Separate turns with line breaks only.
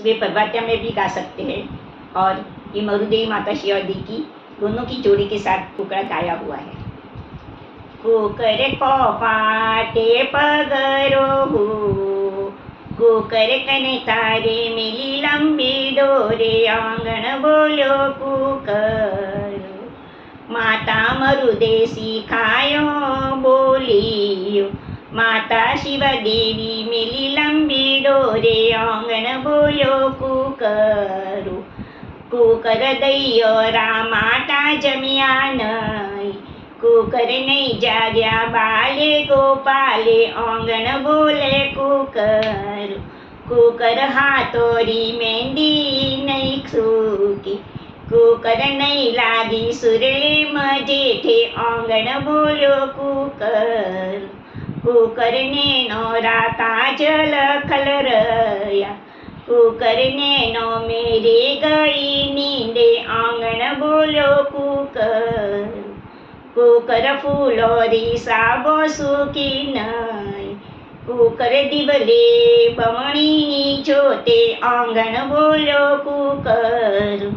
वे प्रभातिया में भी गा सकते हैं। और ये मरुदेवी माता शिवादी की दोनों की जोड़ी के साथ टुकड़ा गाया हुआ है। कुकर को पाटे पगरो हो, कुकर कने तारे मिली लंबी डोरे, आंगण बोलो कुकर। माता मरुदेसी खायो बोलियो, माता शिवा देवी मिली लंबी डोरे, आंगण बोलो कुकर। कुकर दैयो रामाटा जमिया नहीं, कुकर नहीं जाग्या बाले गोपाले, आंगण बोले कुकर। कुकर हाथोरी मेहंदी नहीं सूकी, कुकर नहीं लागी सुरली मजेठे, आंगण बोलो कुकर। कुकर ने नोरा काजल खलरया, कुकर ने नो मेरे गई नींदे, आंगण बोलो कुकर। कुकर फूलोरी साबो सूकी नहीं, कुकर दिवले बमणी जोते, आंगण बोलो कुकर।